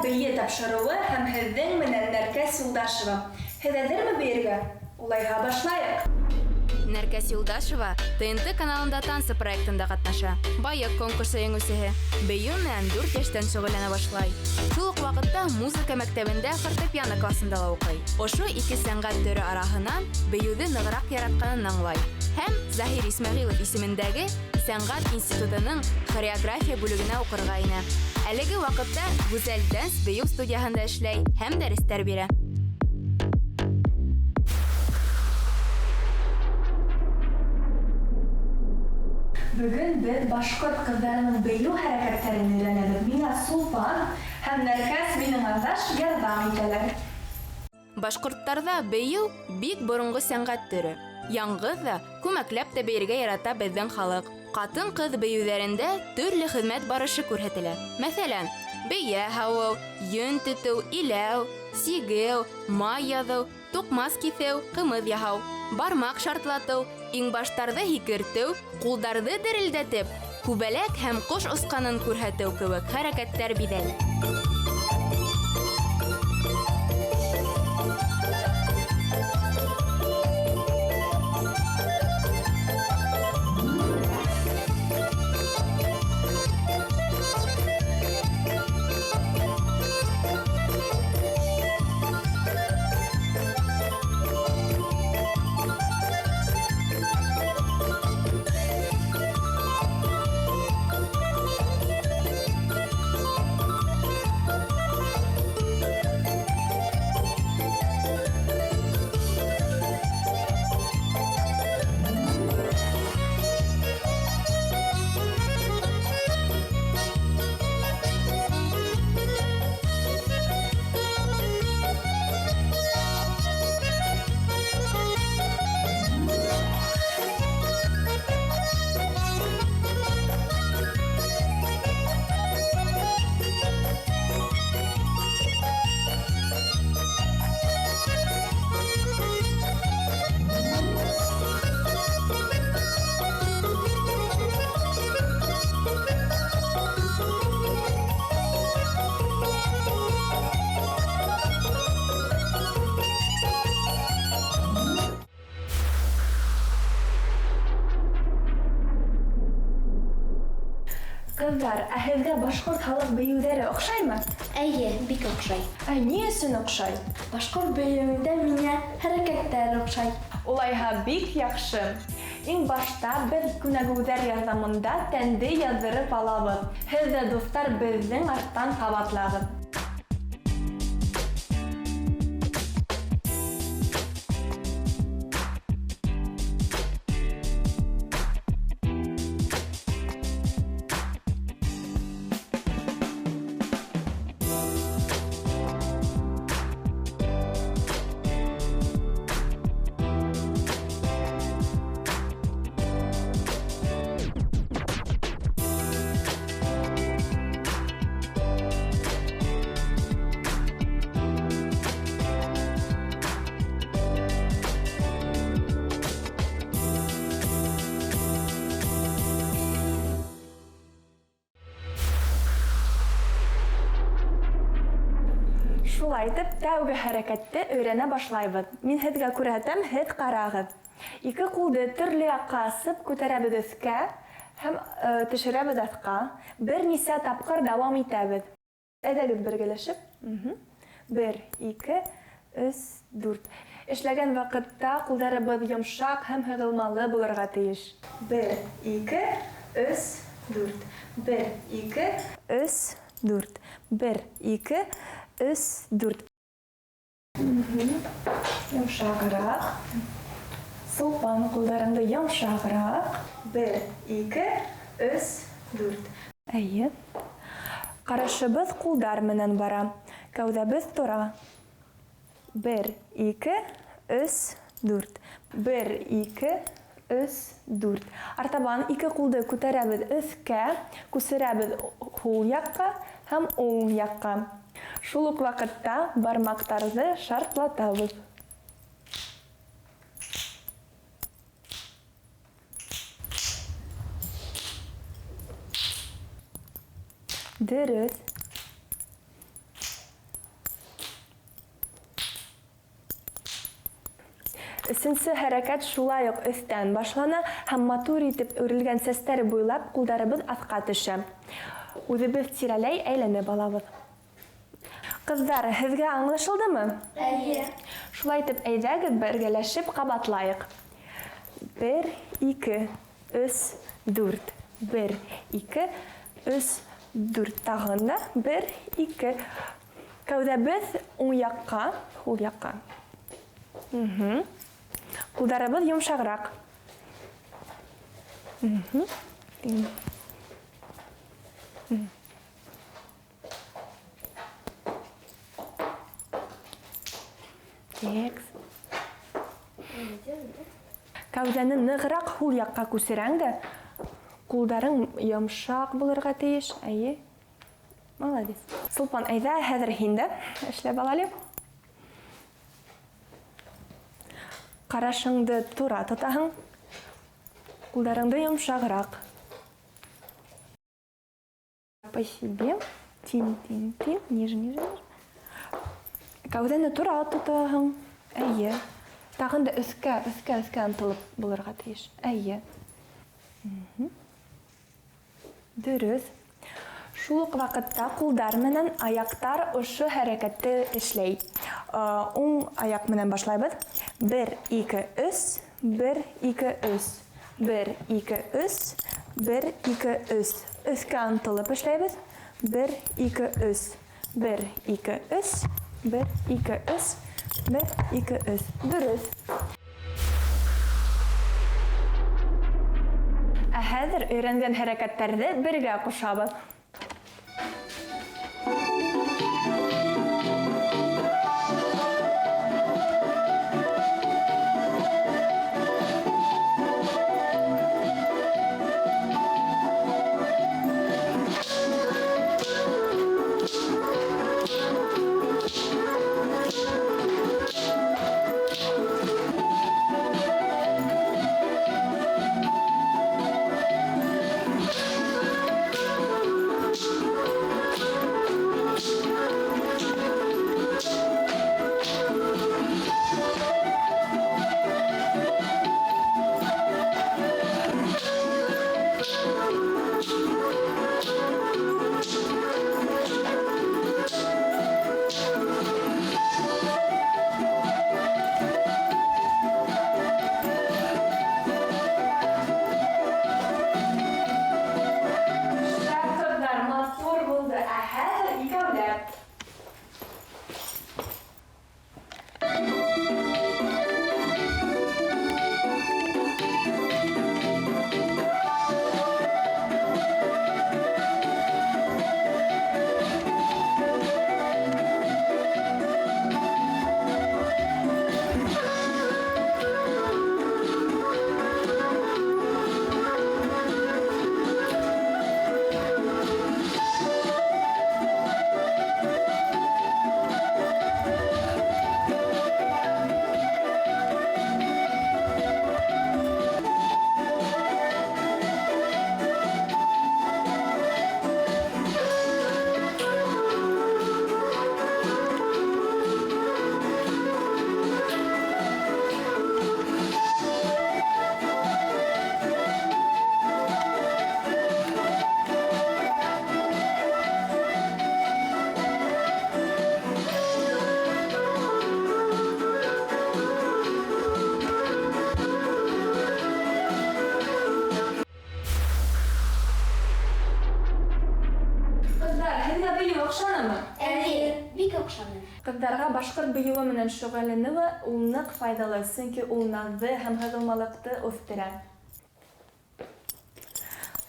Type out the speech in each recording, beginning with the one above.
бейе тапшырыуы һәм һеҙҙең менән Нәркәс Юлдашева. Һеҙ әҙерме бейергә? Улайһа башлайыҡ. Нәркәс Юлдашева ТНТ каналында тансы проектында ҡатнаша. Байыҡ конкурсы еңеүсеһе. Бейеү менән 4 йәштән шөғөлләнә башлай. Шул уҡ ваҡытта музыка мәктәбендә фортепиано классында ла уҡый. Ошо 2 сәнғәт төрө араһынан бейеүҙе нығыраҡ яратҡанын аңлай. Һәм Заһир Исмәғилов исемендәге сәнғәт институтының хореография бүлегенә уҡырға инә. Әлеге ваҡытта Гүзәл Дәнс бейеү студияһында эшләй һәм дәрестәр бирә. Бөгөн беҙ башҡорт ҡыҙҙарының бейеү хәрәкәттәрен өйрәнәбеҙ. Миңә Сулпан һәм Нәркәс минең ағаш ярҙам итәләр. Башҡорттарҙа бейеү бик боронғо сәнғәт төрө. Яңғыҙ ҙа, күмәкләп тә бейергә ярата беҙҙең халыҡ. Ҡатын-ҡыҙ бейеүҙәрендә төрлө хеҙмәт барышы күрһәтелә. Мәҫәлән, бейә һауыу, йөн тетеү, иләү, сигеү, май яҙыу, туҡмас киҫеү, ҡымыҙ яһау, бармаҡ шартлатыу, иңбаштарҙы һикертеү, ҡулдарҙы дерелдәтеп, күбәләк һәм ҡош осҡанын күрһәтеү кеүек хәрәкәттәр биҙәлә. Ҡыҙҙар, ә һеҙгә башҡорт халыҡ бейеүҙәре оҡшаймы? Әйе, бик оҡшай. Ни өсөн оҡшай? Башҡорт бейеүендә миңә хәрәкәттәр оҡшай. Улайһа бик яҡшы. Иң башта беҙ күнегеүҙәр ярҙамында тәнде яҙҙырып алабыҙ. Һеҙ ҙә, дуҫтар, беҙҙең арттан ҡабатлағыҙ. Шулай итеп, тәүге хәрәкәтте өйрәнә башлайбыҙ. Мин һеҙгә күрһәтәм, һеҙ ҡарағыҙ. 2 ҡулды төрлө яҡҡа асып күтәрәбеҙ өҫкә һәм төшөрәбеҙ аҫҡа. Бер нисә тапҡыр дауам итәбеҙ. Әйҙәгеҙ бергәләшеп. 1, 2, 3, 4. Эшләгән ваҡытта ҡулдарыбыҙ йомшаҡ һәм һығылмалы булырға тейеш. 1, 2, 3, 4. 1, 2, 3, 4. 1, 2, 3, 4. Йомшағыраҡ. Сулпан, ҡулдарыңды йомшағыраҡ. 1, 2, 3, 4. Әйе. Ҡарашыбыҙ ҡулдар менән бара. Кәүҙәбеҙ тора. 1, 2, 3, 4. 1, 2, 3, 4. Артабан 2 ҡулды күтәрәбеҙ өҫкә, күсерәбеҙ һул яҡҡа һәм уң яҡҡа. Шул уҡ ваҡытта бармаҡтарҙы шартлатабыҙ. Дөрөҫ. Өченче хәрәкәт шулай ук өстән башлана һәм матур итеп үрелгән сәстәр буйлап кулдарыбыз аска төшә. Үзебез тирәләй әйләнеп алабыз. Кыздар, һезгә аңлашылдымы? Әйе. Шулай итеп, әйдәгез бергәләшеп кабатлайык. 1, 2, 3, 4. 1, 2, 3, 4. Тагын да 1, 2. Кәүдәбез уң якка, ул якка. Кулдарыбыз йомшаграк. Кәүдәне ныграк ул якка күсерәң дә, кулдарың йомшак булырга тиеш. Әйе. Молодец. Сулпан, әйдә, хәзер һин дә эшләп алалым. Карашыңды тура тотаһың. Кулдарыңды йомшаграк. По себе. Тин, ниже, ниже. Кәүдәне тура тотаһың. Әйе. Тагын да өскә ынтылып булырга тиеш. Әйе. Дөрес. Шул ук вакытта кулдар менән аяктар ошо хәрәкәтте эшләй. Уң аяк менән башлайбыз. 1, 2, 3, 1, 2, 3. 1, 2, 3, 1, 2, 3. Өскә ынтылып эшләйбез. 1, 2, 3. 1, 2, 3. 1, 2, 3. 1, 2, 3. Дөрес. Хәзер өйрәнгән хәрәкәттәрне бергә кушабыз. Кызларга башкорт быюы менән шөгыльләнүе ул нык файдалы, чөнки ул назлы һәм һәгылмалыкты үстерә.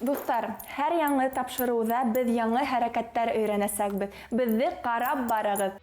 Дуслар, һәр яңа тапшыруда без яңа хәрәкәттәр өйрәнәсәкбез. Безне карап барыгыз.